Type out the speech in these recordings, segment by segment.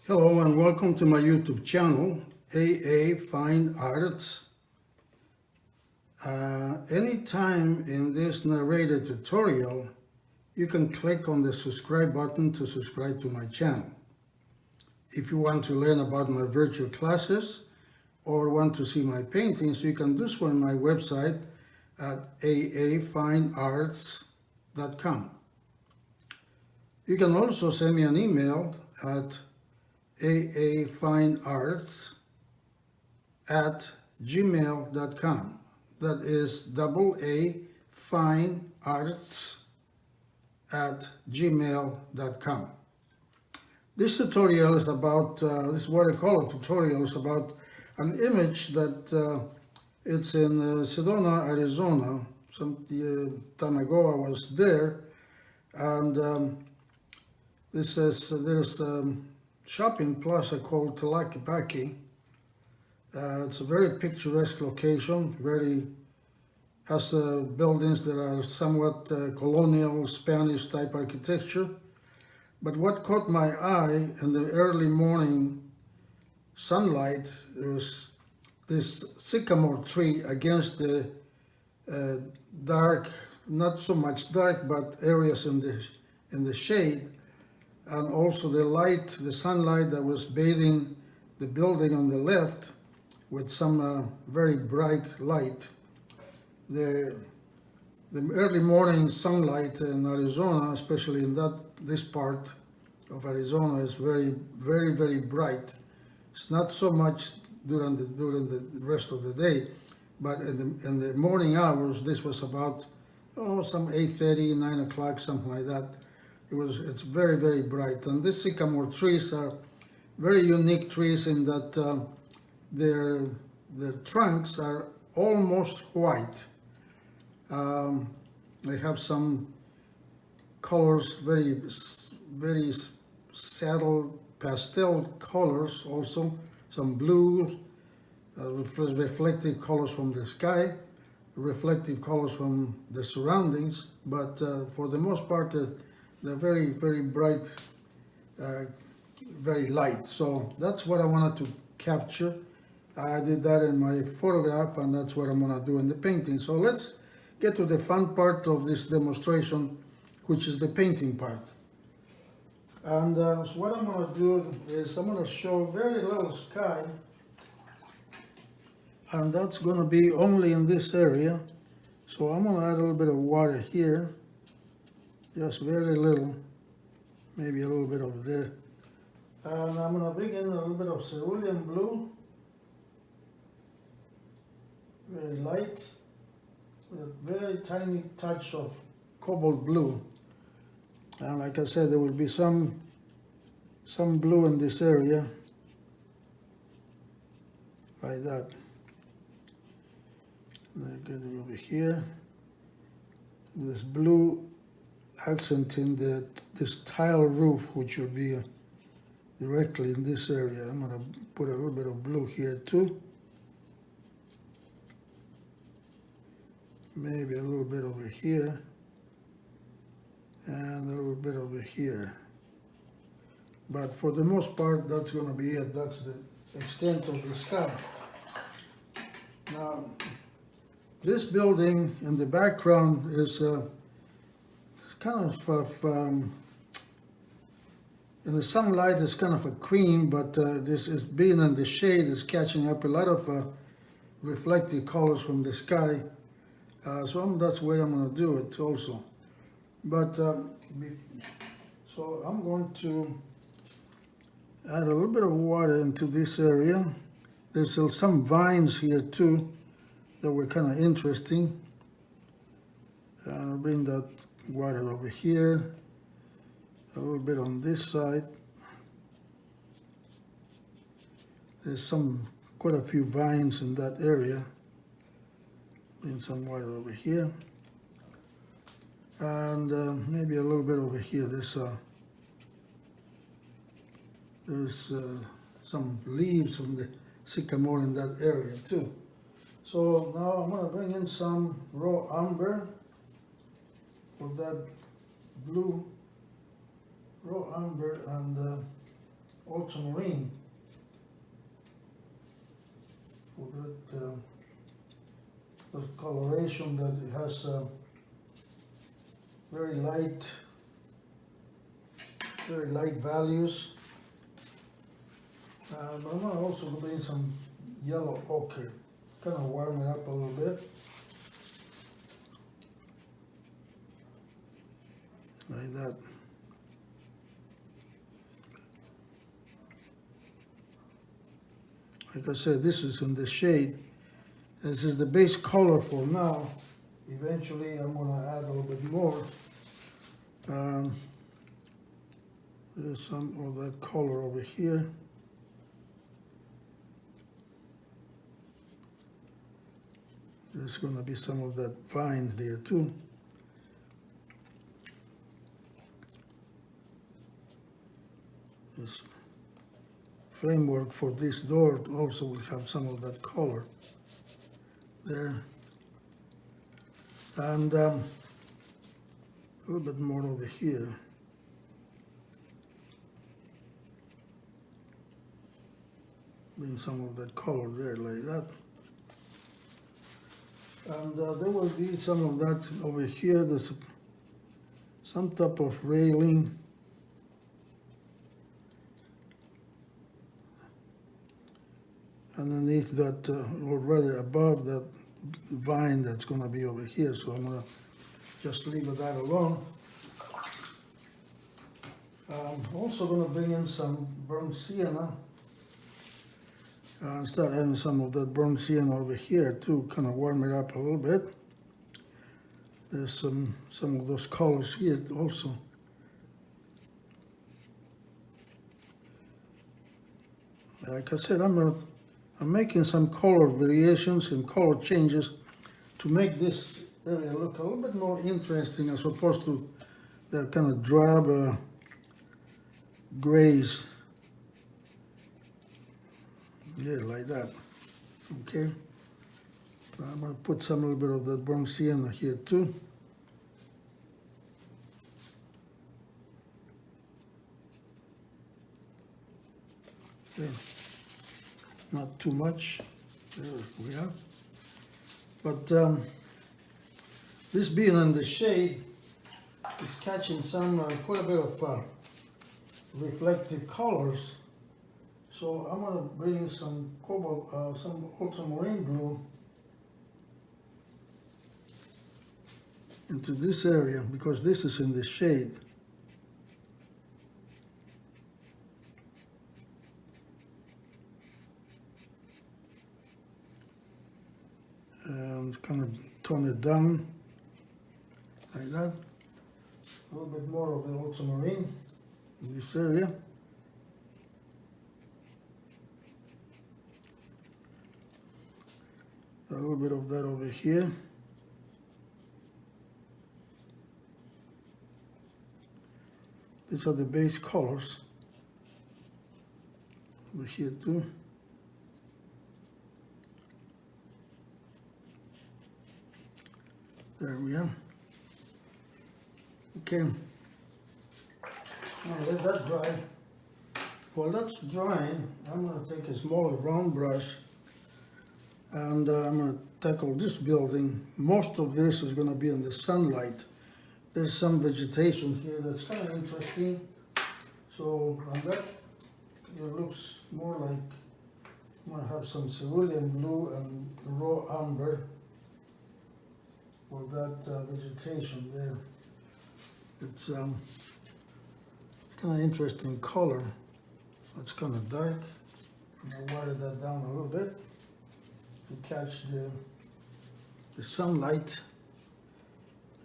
Hello and welcome to my YouTube channel, AA Fine Arts. Anytime in this narrated tutorial, you can click on the subscribe button to subscribe to my channel. If you want to learn about my virtual classes or want to see my paintings, you can do so on my website at aafinearts.com. You can also send me an email at aafinearts@gmail.com. That is aafinearts@gmail.com. This tutorial is about, this watercolor tutorial is about an image that it's in Sedona, Arizona. Some time ago I was there, and there's shopping plaza called Tlaquepaque. It's a very picturesque location, has buildings that are somewhat colonial Spanish type architecture. But what caught my eye in the early morning sunlight was this sycamore tree against the dark, not so much dark, but areas in the shade. And also the sunlight that was bathing the building on the left with some very bright light. The early morning sunlight in Arizona, especially in this part of Arizona, is very, very, very bright. It's not so much during the rest of the day, but in the morning hours, this was about some 8:30, 9 o'clock, something like that. It's very, very bright. And these sycamore trees are very unique trees in that their trunks are almost white. They have some colors, very, very subtle pastel colors, also some blue, reflective colors from the sky, reflective colors from the surroundings, but for the most part, they're very, very bright, very light. So that's what I wanted to capture. I did that in my photograph, and that's what I'm going to do in the painting. So let's get to the fun part of this demonstration, which is the painting part. And so what I'm going to do is I'm going to show very little sky, and that's going to be only in this area. So I'm going to add a little bit of water here. Just very little, maybe a little bit over there. And I'm going to bring in a little bit of cerulean blue, very light, with a very tiny touch of cobalt blue. And like I said, there will be some blue in this area, like that. And get it over here. This blue accenting this tile roof, which will be directly in this area. I'm going to put a little bit of blue here too. Maybe a little bit over here. And a little bit over here. But for the most part, that's going to be it. That's the extent of the sky. Now, this building in the background is kind of, in the sunlight it's kind of a cream, but this is being in the shade is catching up a lot of reflective colors from the sky. So that's the way I'm going to do it also. But so I'm going to add a little bit of water into this area. There's some vines here too that were kind of interesting. I'll bring that water over here, a little bit on this side. There's quite a few vines in that area. Bring some water over here. And maybe a little bit over here. There's some leaves from the sycamore in that area too. So now I'm going to bring in some raw umber of that blue raw umber, and ultramarine for that coloration that it has very light values. But I'm going to also bring some yellow ochre, kind of warm it up a little bit. Like that. Like I said, this is in the shade. This is the base color for now. Eventually I'm going to add a little bit more. There's some of that color over here. There's going to be some of that vine there too. This framework for this door also will have some of that color there. And a little bit more over here. Bring some of that color there like that. And there will be some of that over here. There's some type of railing. Underneath that, or rather above that vine that's going to be over here. So I'm going to just leave that alone. I'm also going to bring in some burnt sienna. Start adding some of that burnt sienna over here to kind of warm it up a little bit. There's some of those colors here also. Like I said, I'm making some color variations and color changes to make this area look a little bit more interesting as opposed to that kind of drab grays. Yeah, like that. Okay. I'm going to put some little bit of that burnt sienna here too. Okay. Not too much. There we are. But this being in the shade is catching some quite a bit of reflective colors. So I'm going to bring some cobalt, some ultramarine blue into this area because this is in the shade. And kind of tone it down like that. A little bit more of the ultramarine in this area. A little bit of that over here. These are the base colors over here too. There we are. Okay. Now let that dry. While that's drying, I'm going to take a smaller round brush and I'm going to tackle this building. Most of this is going to be in the sunlight. There's some vegetation here that's kind of interesting. So on that, it looks more like I'm going to have some cerulean blue and raw amber for that vegetation there. It's kind of interesting color. It's kind of dark. I'm going to water that down a little bit to catch the sunlight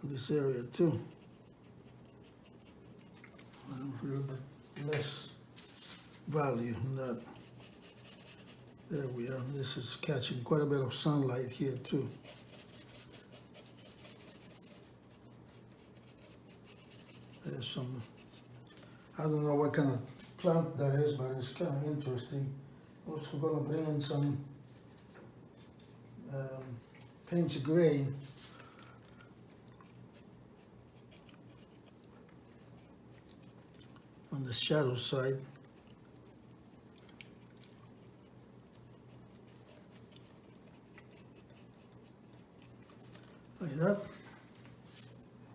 in this area too. A little bit less value in that. There we are. This is catching quite a bit of sunlight here too. There's some, I don't know what kind of plant that is, but it's kind of interesting. Also going to bring in some paints gray. On the shadow side.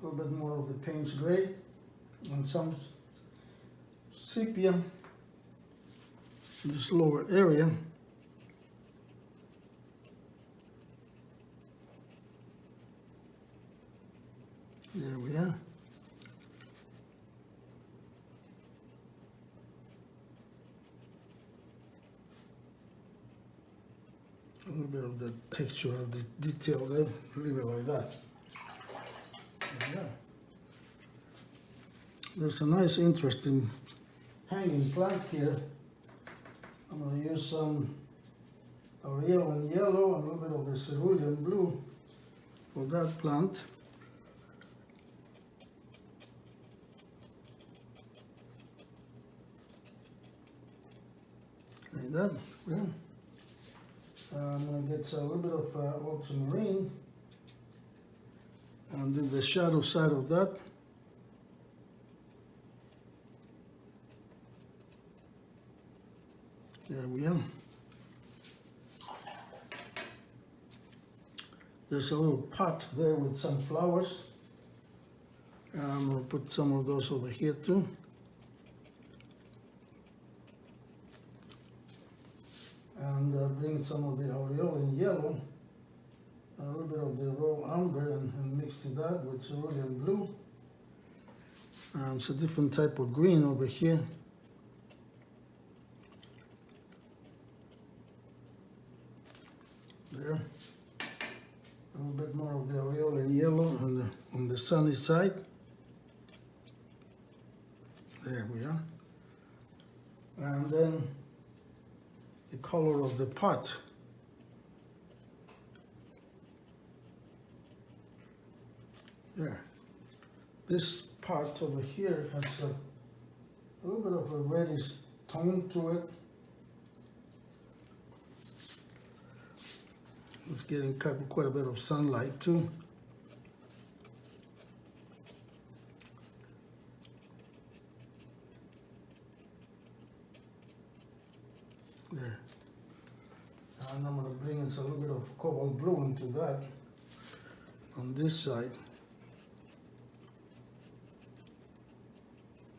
little bit more of the Payne's gray and some sepia in this lower area. There we are. A little bit of the texture of the detail there, leave it like that. Yeah. There's a nice, interesting hanging plant here. I'm going to use some Ariel and yellow and a little bit of the cerulean blue for that plant. Like that, yeah. I'm going to get a little bit of ultramarine and do the shadow side of that. There we are. There's a little pot there with some flowers. I'm going to put some of those over here too. And bring some of the aureole in yellow, a little bit of the raw umber and mix to that with cerulean blue. And it's a different type of green over here. There. A little bit more of the aureole in yellow on the sunny side. There we are. And then the color of the pot. There. This pot over here has a little bit of a reddish tone to it. It's getting quite a bit of sunlight too. There. And I'm going to bring in a little bit of cobalt blue into that on this side.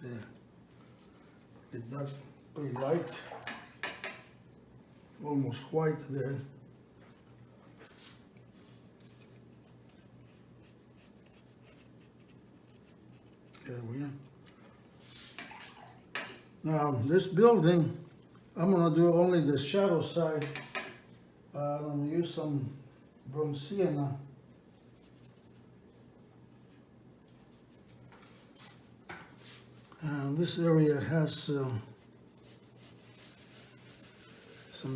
There. Get that pretty light, almost white there. There we are. Now this building, I'm going to do only the shadow side. I'm going to use some bronze sienna. And this area has some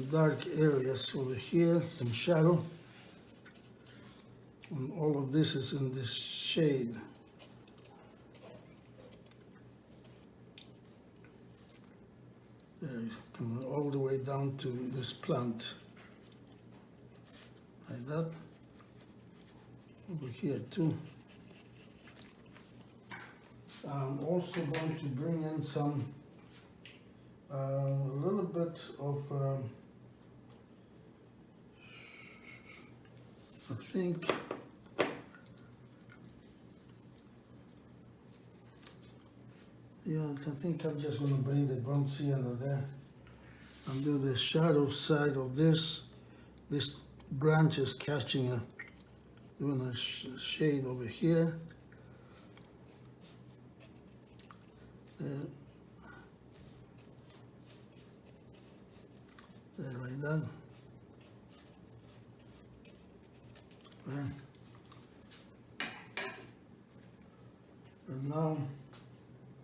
dark areas over here, some shadow. And all of this is in this shade. There, coming all the way down to this plant. Like that. Over here too. I'm also going to bring in some, a little bit of, I think, I think I'm just going to bring the bronze sienna there and do the shadow side of this. This branch is catching doing a shade over here. There, like that. There. And now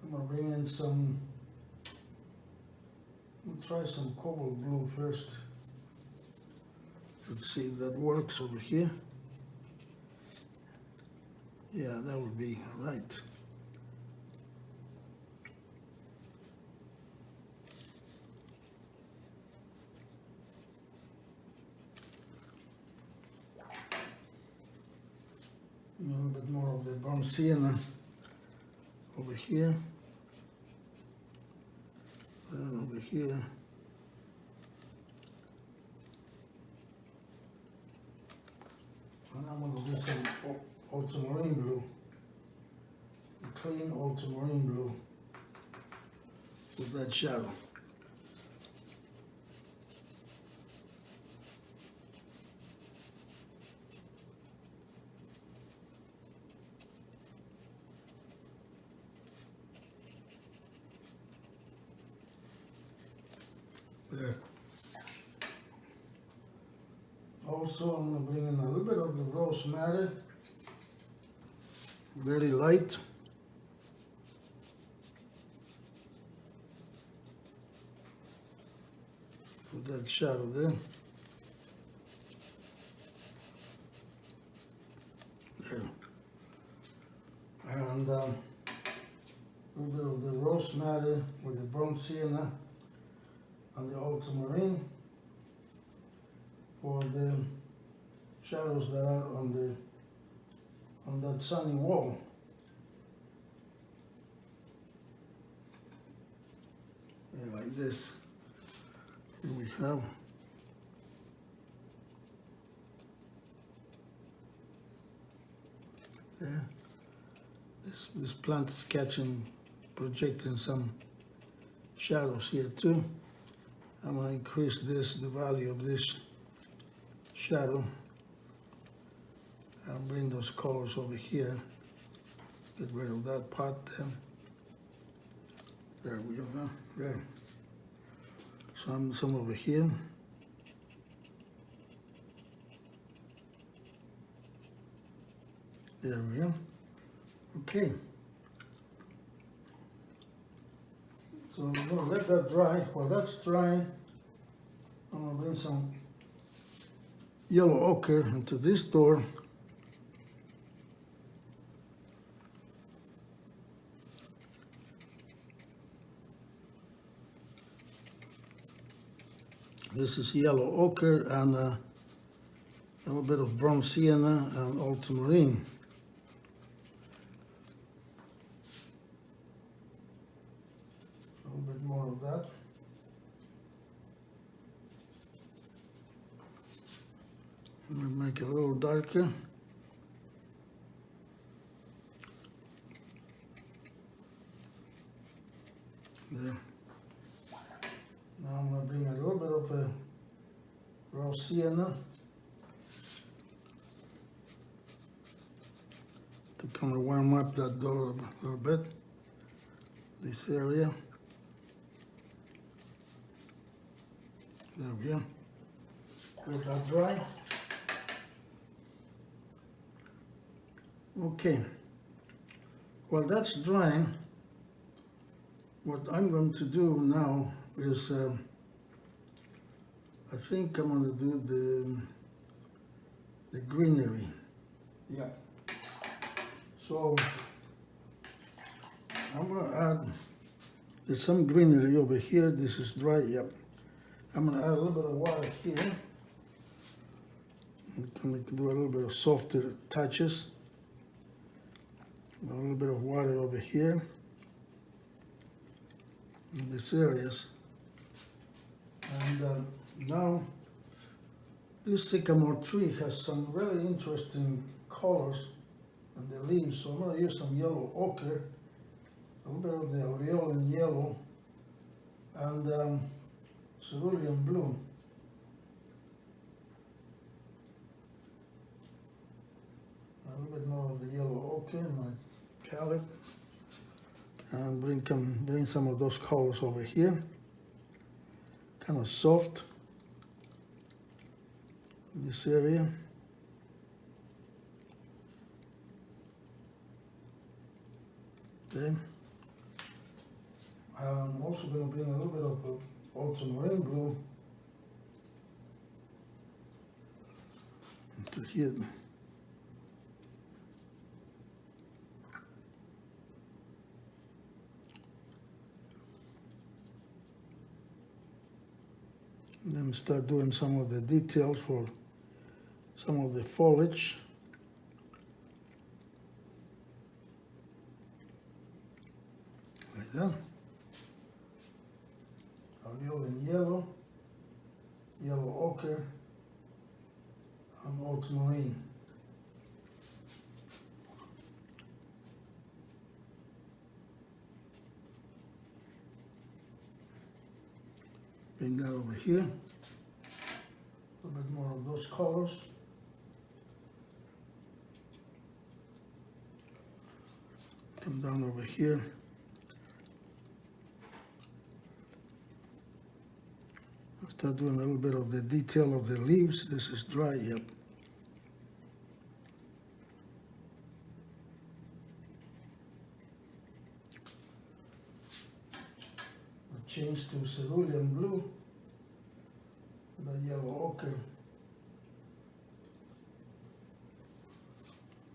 I'm going to bring in some, we'll try some cobalt blue first. Let's see if that works over here. Yeah, that would be right. A little bit more of the bronze sienna over here, and over here. And I'm going to do some ultramarine blue. clean ultramarine blue with that shadow. There. Also, I'm going to bring in a little bit of the rose madder, very light. Put that shadow there. There. And a little bit of the rose madder with the burnt sienna and the ultramarine for the shadows that are on that sunny wall. Yeah, like this. Here we have this plant is catching, projecting some shadows here too. I'm going to increase the value of this shadow and bring those colors over here. Get rid of that part there. There we go. There. Some over here. There we go. Okay. So I'm going to let that dry. While that's drying, I'm going to bring some yellow ochre into this door. This is yellow ochre and a little bit of burnt sienna and ultramarine. A little bit more of that. I'm going to make it a little darker. There. Now I'm going to bring a little bit of raw sienna to kind of warm up that door a little bit, this area. There we go. Let that dry. Okay. While that's drying, what I'm going to do now is I think I'm going to do the greenery. Yeah. So I'm going to add, there's some greenery over here. This is dry. Yep. I'm going to add a little bit of water here. I'm going to do a little bit of softer touches. A little bit of water over here in these areas. And now this sycamore tree has some really interesting colors on the leaves, so I'm going to use some yellow ochre, a little bit of the aureolin yellow, and cerulean blue. A little bit more of the yellow ochre in my palette, and bring some of those colors over here. Kind of soft in this area. Okay. I'm also going to bring a little bit of ultramarine blue into here. And then start doing some of the details for some of the foliage. Like that. Aureolin yellow, yellow ochre, and ultramarine. Bring that over here. A little bit more of those colors. Come down over here. I'll start doing a little bit of the detail of the leaves. This is dry, yep. I'll change to cerulean blue, the yellow ochre.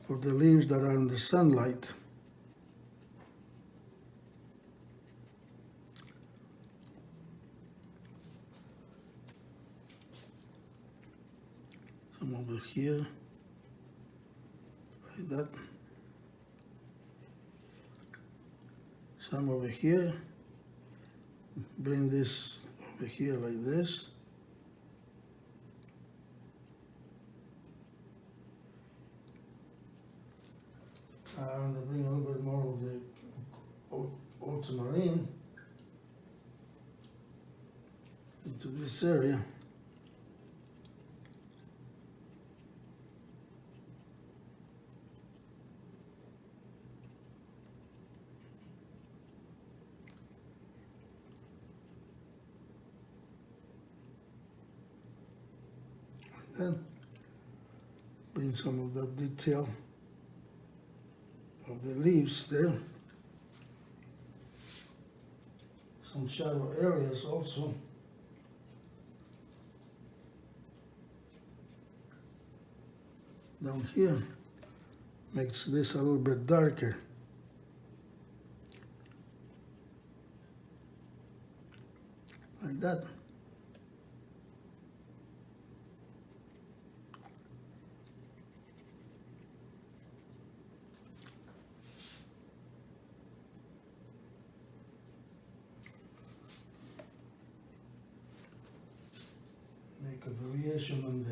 For the leaves that are in the sunlight. Some over here, like that. Some over here. Bring this over here like this. And I bring a little bit more of the ultramarine into this area. Then bring some of that detail of the leaves there. Some shadow areas also. Down here makes this a little bit darker. Like that. Make a variation on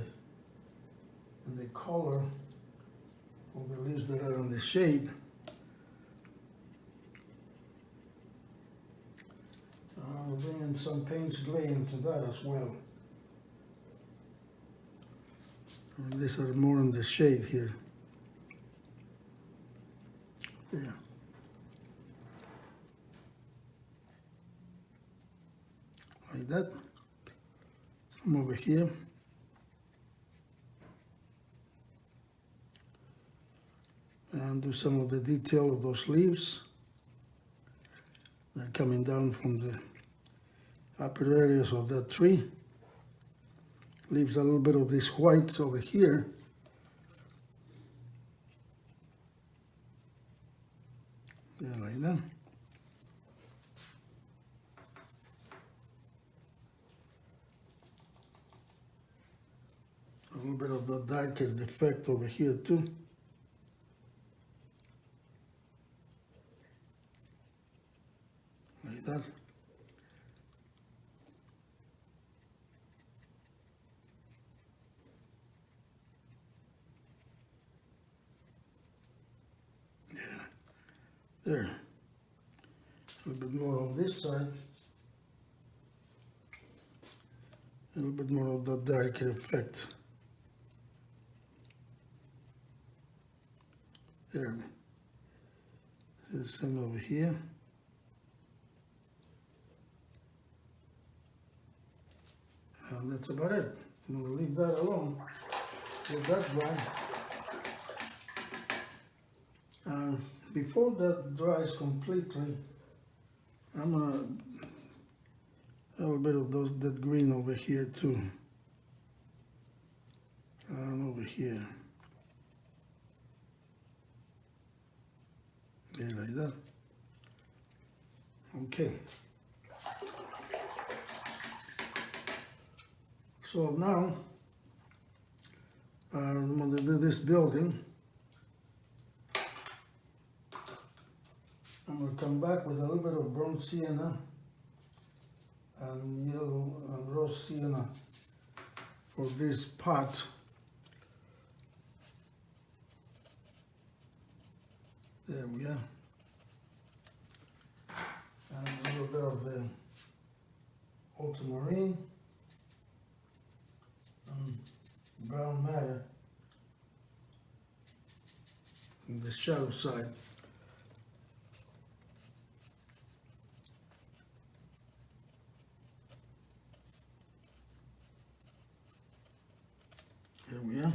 the color of the leaves that are on the shade. We'll bring in some Payne's gray into that as well. And these are more in the shade here. Yeah. Like that. Come over here. And do some of the detail of those leaves. They're coming down from the upper areas of that tree. Leaves a little bit of these whites over here. Yeah, like that. A little bit of the darker effect over here too. Like that. Yeah, there. A little bit more on this side. A little bit more of the darker effect. There. There's some over here. And that's about it. I'm going to leave that alone. Let that dry. And before that dries completely, I'm going to have a bit of that green over here too. And over here. Yeah, like that. Okay. So now, I'm going to do this building. I'm going to come back with a little bit of burnt sienna and yellow and rose sienna for this pot. There we are. And a little bit of the ultramarine and brown matter in the shadow side. Here we are.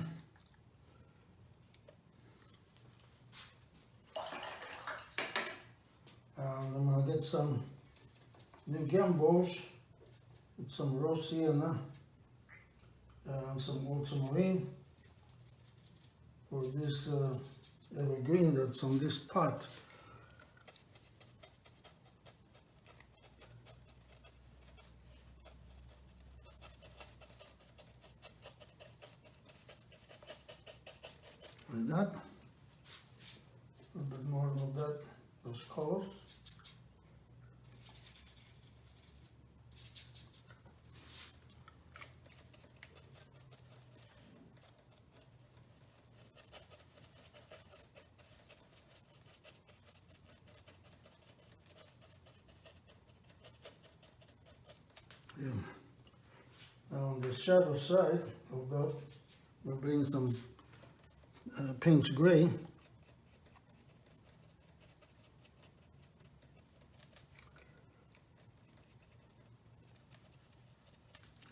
And I'm going to get some new gambos with some raw sienna and some ultramarine for this evergreen that's on this pot. Like that. A little bit more of that, those colors. Yeah. Now on the shadow side of that, we'll bring some paints gray.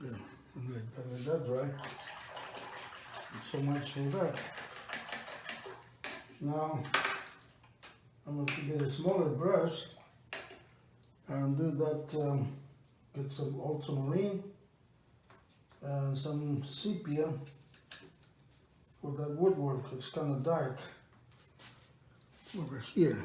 Yeah, let that dry. So much for that. Now I'm going to get a smaller brush and do that. Get some ultramarine and some sepia for that woodwork. It's kind of dark over here.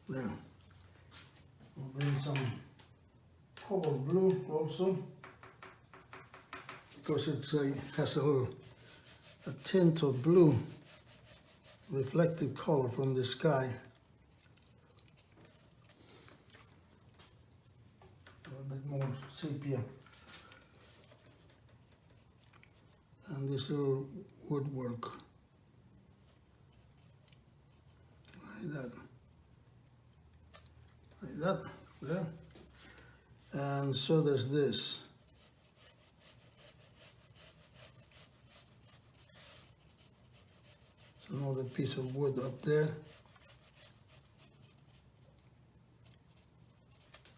There. We'll bring some cobalt blue also, because it has a tint of blue, reflective color from the sky. A little bit more sepia. And this little woodwork, like that. Like that, there. And so there's this. Another piece of wood up there.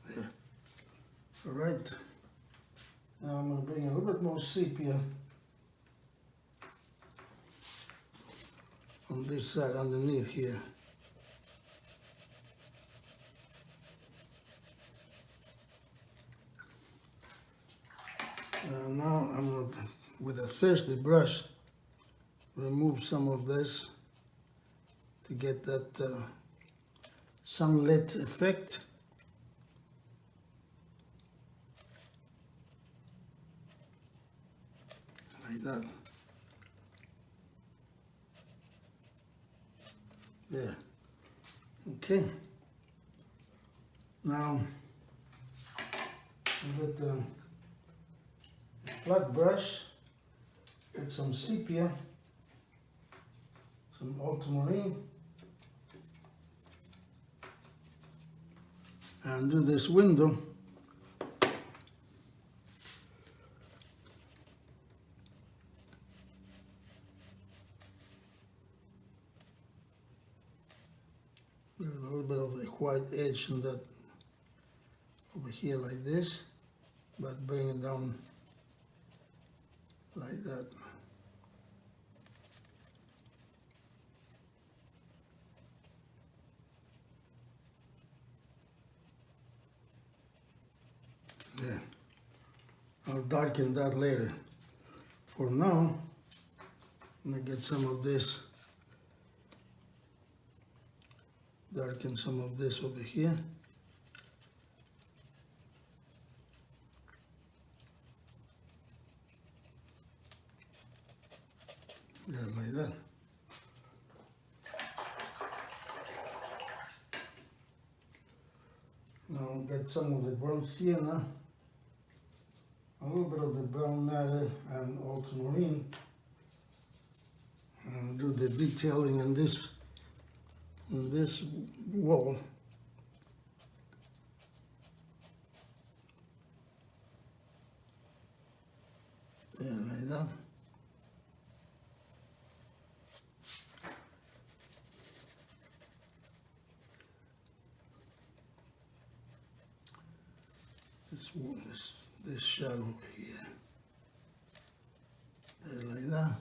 There. All right. Now I'm going to bring a little bit more sepia on this side underneath here. Now I'm going to, with a thirsty brush, remove some of this to get that sunlit effect. Like that. Yeah. Okay. Now I'll get the flat brush, get some sepia, some ultramarine, and do this window. A little bit of a white edge on that over here like this, but bring it down like that. Yeah, I'll darken that later. For now, I'm gonna get some of this, darken some of this over here. Yeah, like that. Now get some of the burnt sienna a little bit of the brown matter and ultramarine, and do the detailing in this wall. There, like that. This shadow over here. There, like that.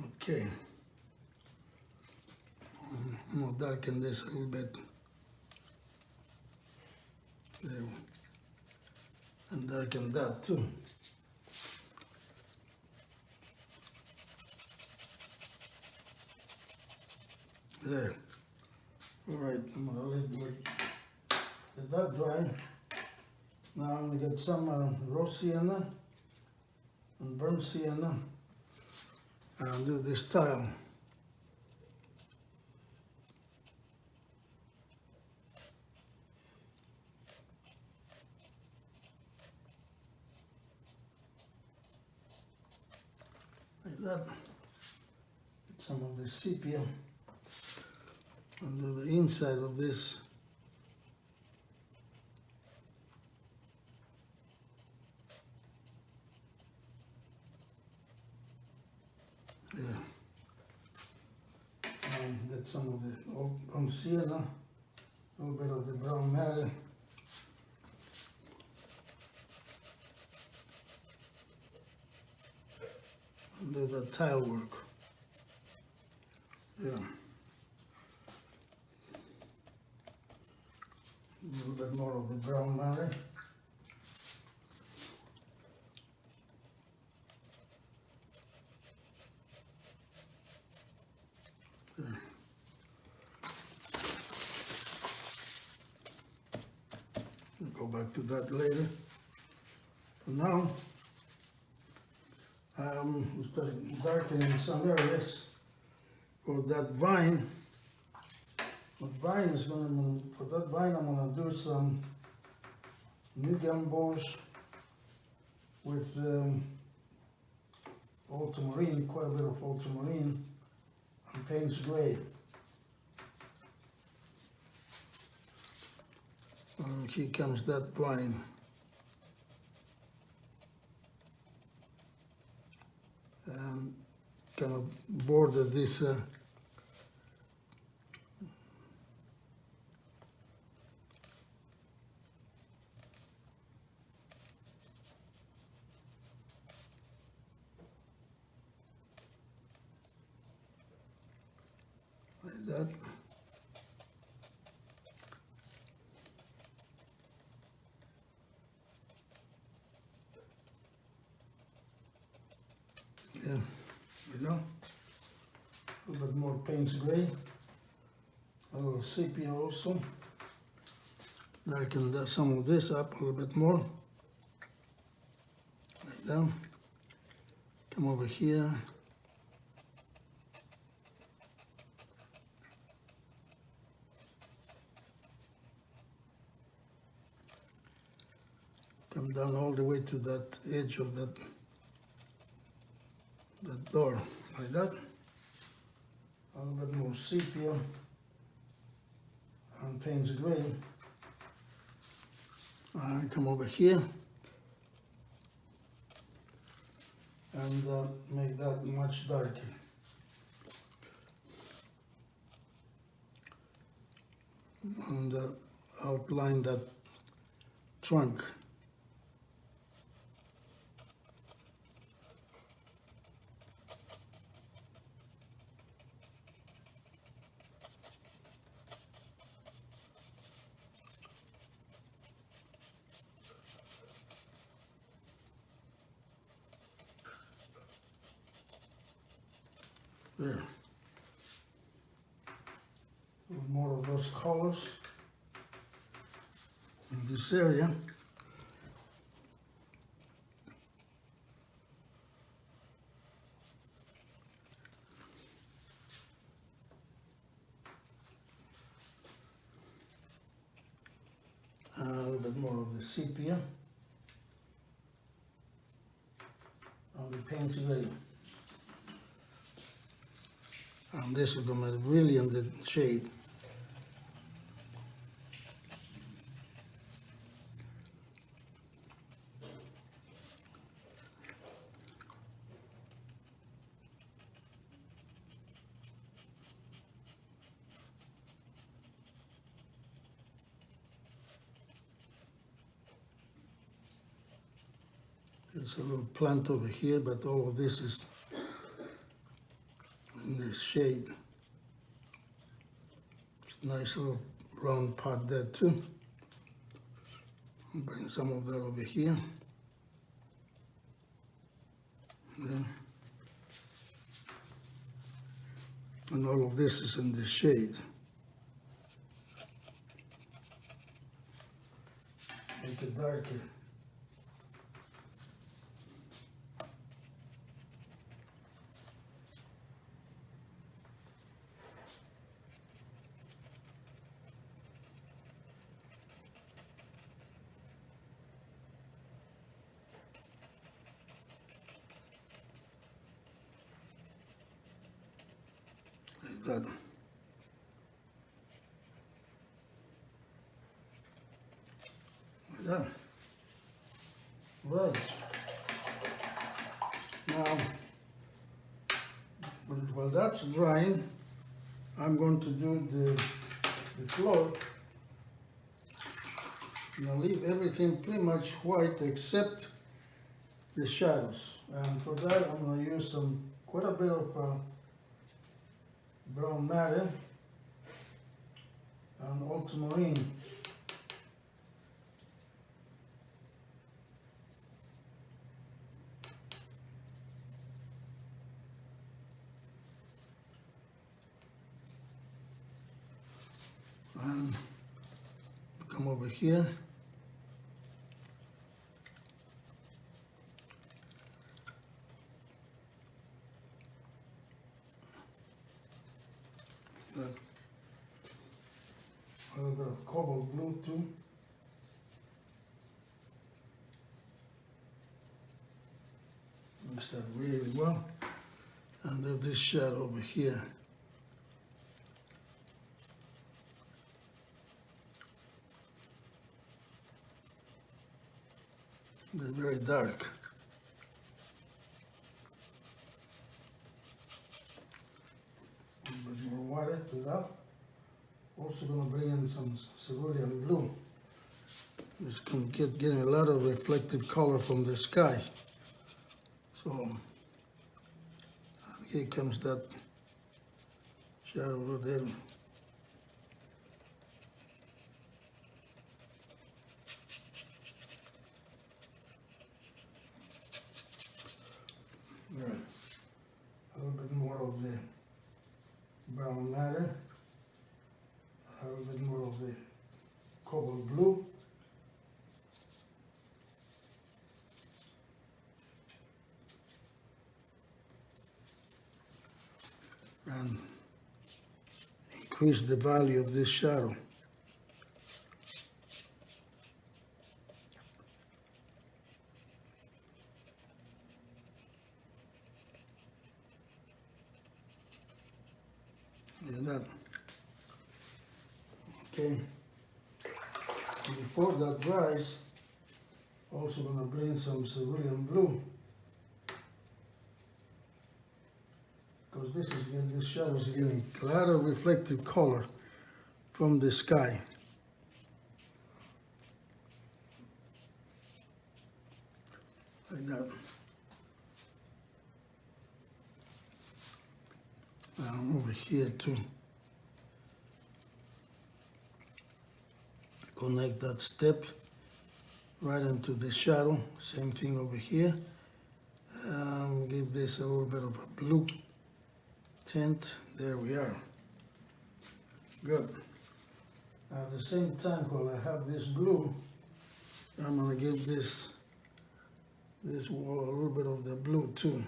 Okay. I'm gonna darken this a little bit. There. And darken that too. There. All right, I'm gonna let that dry. Now I'm gonna get some raw sienna and burnt sienna and do this tile. Like that. Get some of the sepia and do the inside of this. Yeah. And get some of the old sienna, a little bit of the brown matter. And do the tile work. Yeah. A little bit more of the brown matter. There. We'll go back to that later. For now, we started darkening some areas for that vine. For that vine I'm gonna do some new gambos with ultramarine, quite a bit of ultramarine and Payne's gray. And here comes that vine. And kind of border this like that. Yeah, you know, a little bit more Payne's gray, a little sepia also. Darken some of this up a little bit more, like that. Come over here. Come down all the way to that edge of that door, like that. A little bit more sepia and Payne's gray. And come over here and make that much darker. And outline that trunk. There. A little more of those colors in this area. A little bit more of the sepia. paint's ready. And this is gonna really in the shade. There's a little plant over here, but all of this is in the shade. Nice little round pot there too. Bring some of that over here. Yeah. And all of this is in the shade. Make it darker. That. Like that. Right. Now, while that's drying, I'm going to do the floor. And I'll leave everything pretty much white except the shadows. And for that, I'm going to use quite a bit of brown matter and ultramarine. And come over here. A little bit of cobalt blue too. Mix that really well. And then this shadow over here. They're very dark. A bit more water to that. Also going to bring in some cerulean blue. It's going to getting a lot of reflective color from the sky. So here comes that shadow over there. Yeah. A little bit more of the brown matter. A little bit more of the cobalt blue. And increase the value of this shadow. Like that. Okay. And before that dries, also going to bring some cerulean blue. Because this shadow is getting a lot of reflective color from the sky. Like that. And over here too. Connect that step right into the shadow. Same thing over here. Give this a little bit of a blue tint. There we are. Good. At the same time, while I have this blue, I'm going to give this wall a little bit of the blue too.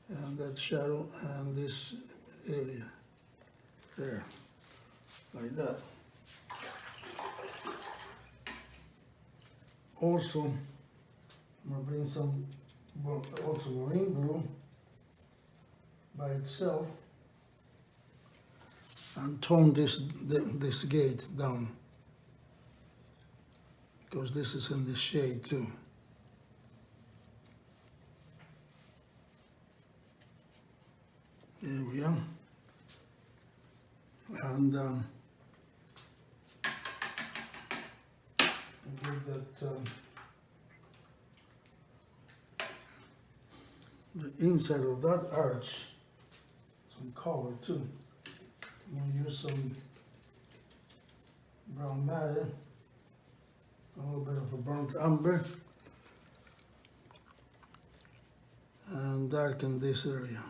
And that shadow and this area. There. Like that. Also, I'm going to bring some ultramarine blue by itself and tone this gate down, because this is in the shade too. There we are. And give that the inside of that arch some color too. I'm going to use some brown matter, a little bit of a burnt umber, and darken this area.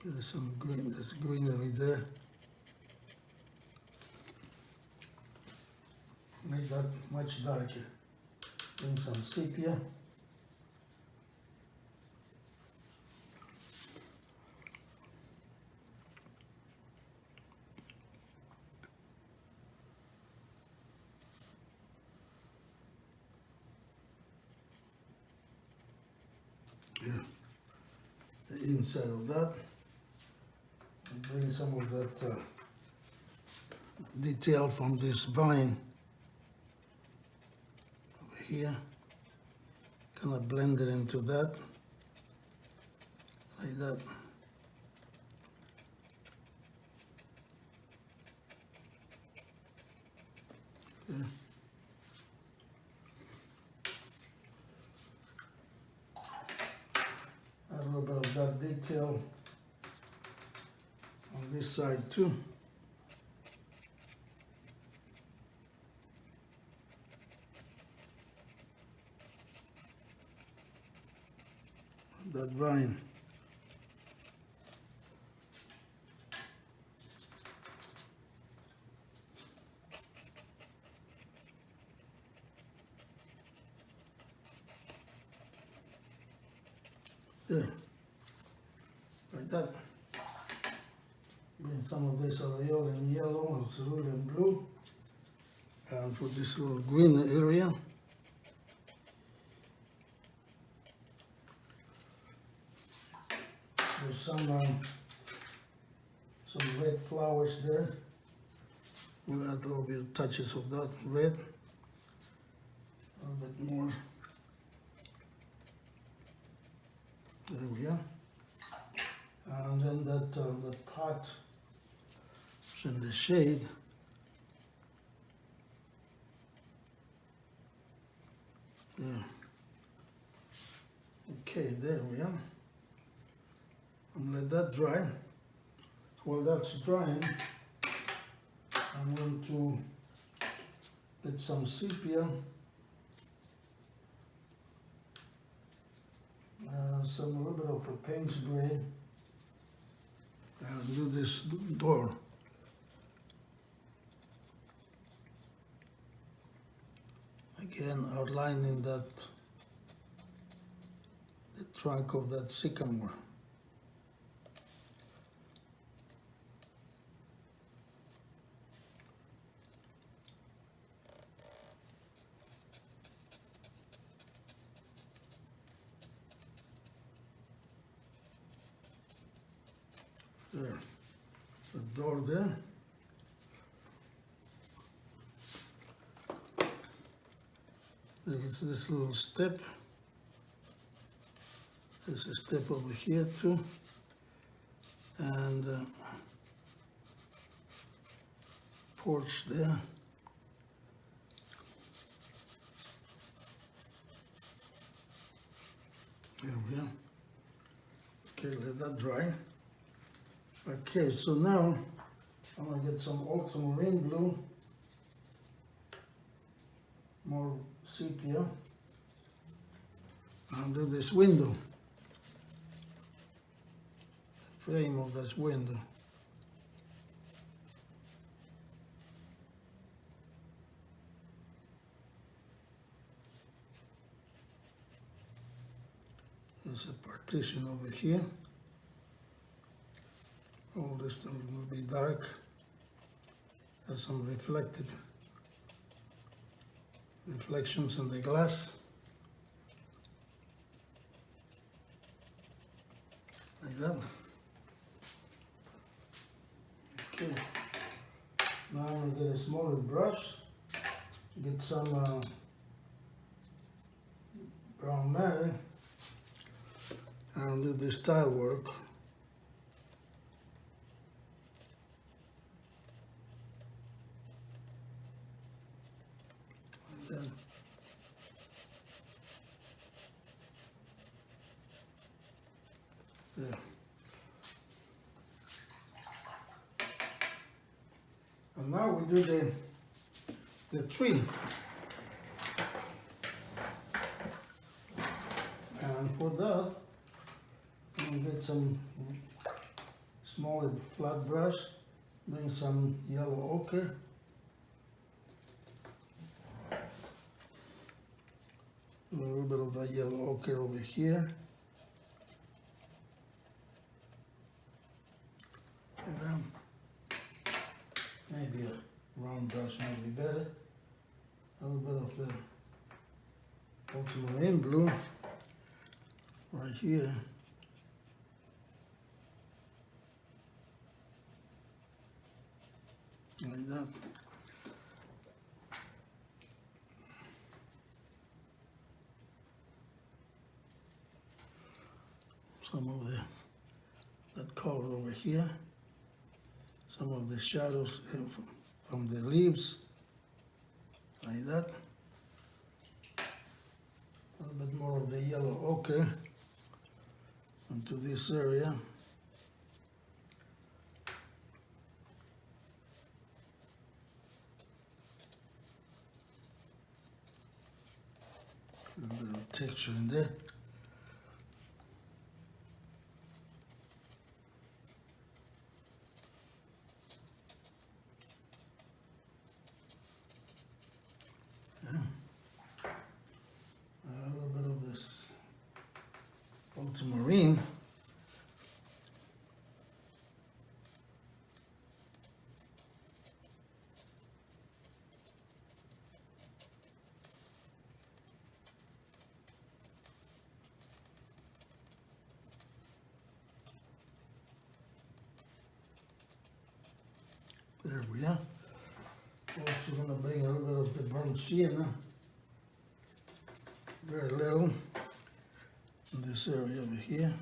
There's some green, there's greenery there. Make that much darker. Bring some sepia. Yeah, the inside of that. And bring some of that detail from this vine over here. Kind of blend it into that, like that. Okay. Add a little bit of that detail on this side too. That vine. There, like that. Bring some of this cerulean yellow or cerulean blue, and for this little green area. There's some red flowers there. We'll add a little bit of touches of that red, a little bit more. There we are. And then that pot is in the shade. Yeah. Okay, there we are. And let that dry. While that's drying, I'm going to get some sepia, a little bit of a paint gray, and do this door. Again, outlining that the trunk of that sycamore. There, the door there. There's this little step. There's a step over here too. And porch there. There we are. Okay, let that dry. Okay, so now I'm going to get some ultramarine blue, more sepia, and do this window, frame of this window. There's a partition over here. All this stuff will be dark. Has some reflections in the glass. Like that. Okay. Now I'm going to get a smaller brush. Get some brown matter. And do this tile work. Like that. There. And now we do the tree. And for that, I'm gonna get some smaller flat brush, bring some yellow ochre. A little bit of that yellow ochre over here. And then maybe a round brush might be better. A little bit of the ultramarine blue right here. Like that. Some of that color over here. Some of the shadows from the leaves. Like that. A little bit more of the yellow ochre into this area. A little bit of texture in there. Yeah. A little bit of this ultramarine. There we are. Also going to bring a little bit of the burnt sienna, very little, in this area over here.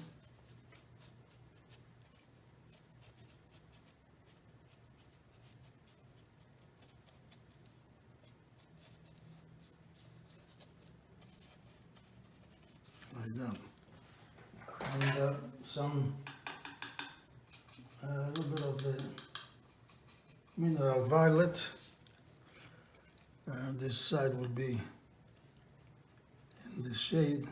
Like that. And a little bit of the mineral violet. This side would be in this shade.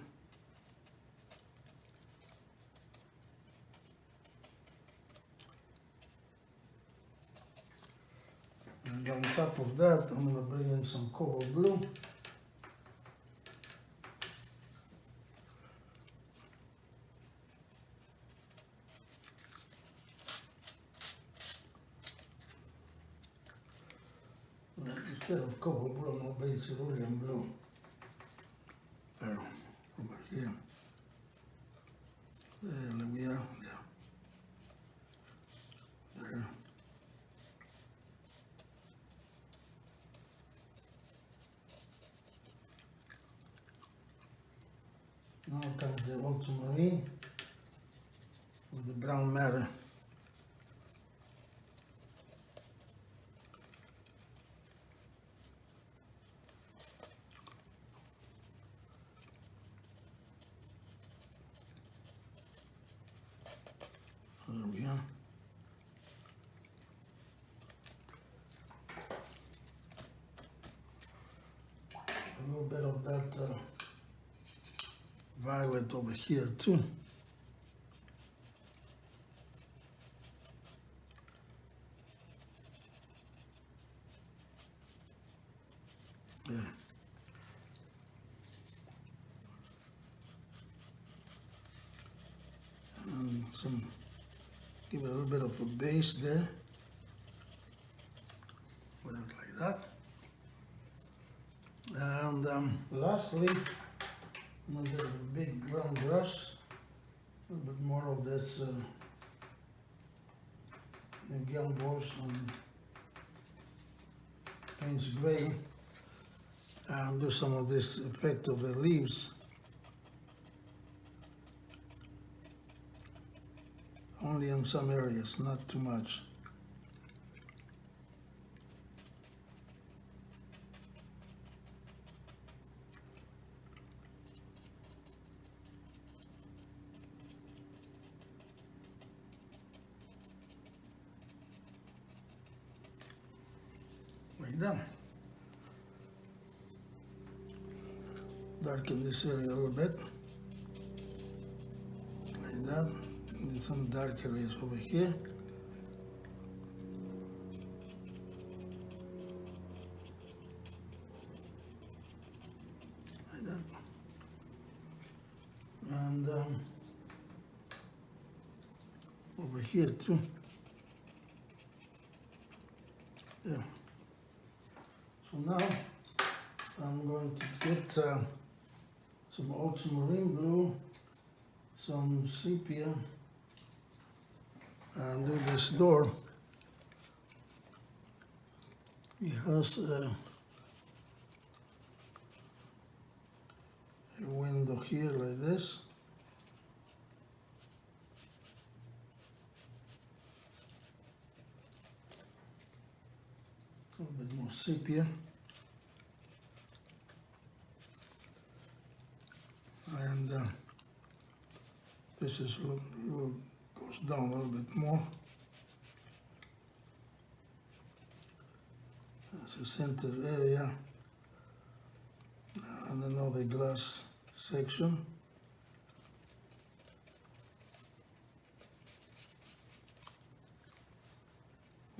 And on top of that, I'm going to bring in some cobalt blue. Instead of cobalt blue, I'm going to bring cerulean blue. There, over here. There we are. There. Now comes the ultramarine with the brown matter. There we are. A little bit of that violet over here too. Yeah. And some Give it a little bit of a base there. Put it like that. And lastly, I'm going to get a big brown brush. A little bit more of this gumbosh and Payne's gray, and do some of this effect of the leaves. Only in some areas, not too much. Like that. Darken this area a little bit. Like that. And some dark areas over here. Like that. And over here too. There. So now I'm going to get some ultramarine blue, some sepia, and do this door. It has a window here like this. A little bit more sepia. And this is goes down a little bit more. That's the center area. And another glass section.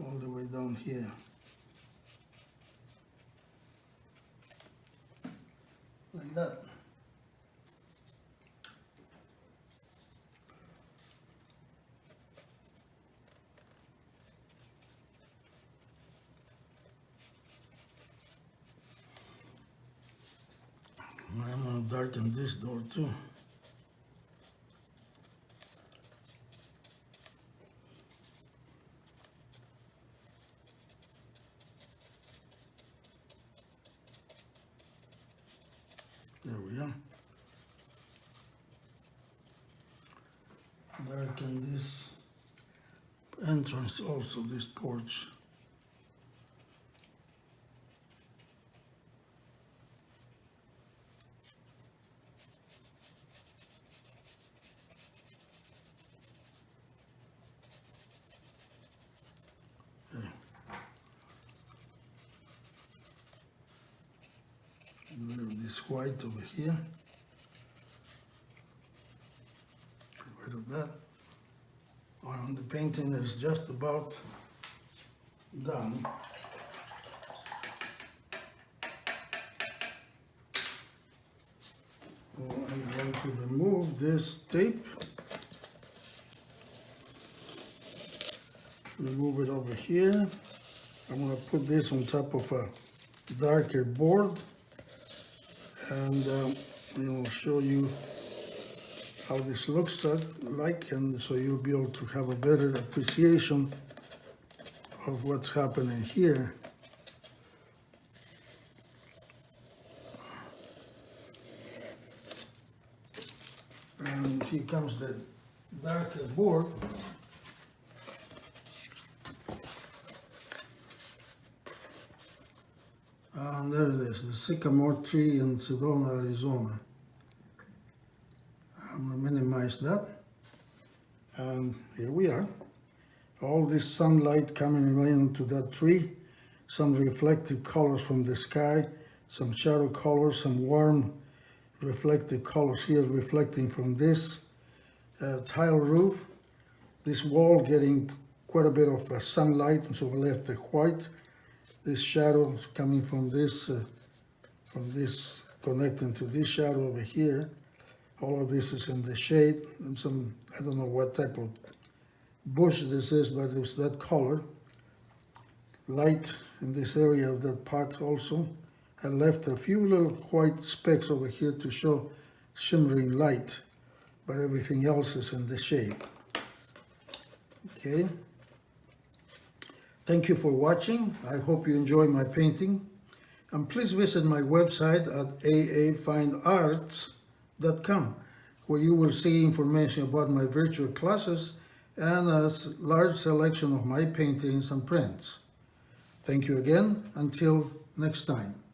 All the way down here. Like that. I'm going to darken this door too. There we are. Darken this entrance also, this porch. Get rid of this white over here. Get rid of that. And the painting is just about done. So I'm going to remove this tape. Remove it over here. I'm going to put this on top of a darker board, and I'll show you how this looks like, and so you'll be able to have a better appreciation of what's happening here. And here comes the darker board. And there it is, the sycamore tree in Sedona, Arizona. I'm going to minimize that. And here we are. All this sunlight coming right into that tree, some reflective colors from the sky, some shadow colors, some warm reflective colors here reflecting from this tile roof. This wall getting quite a bit of sunlight, so we left the white. This shadow coming from this connecting to this shadow over here. All of this is in the shade, and some, I don't know what type of bush this is, but it was that color. Light in this area of that pot also. I left a few little white specks over here to show shimmering light, but everything else is in the shade. Okay. Thank you for watching. I hope you enjoy my painting. And please visit my website at aafinearts.com, where you will see information about my virtual classes and a large selection of my paintings and prints. Thank you again. Until next time.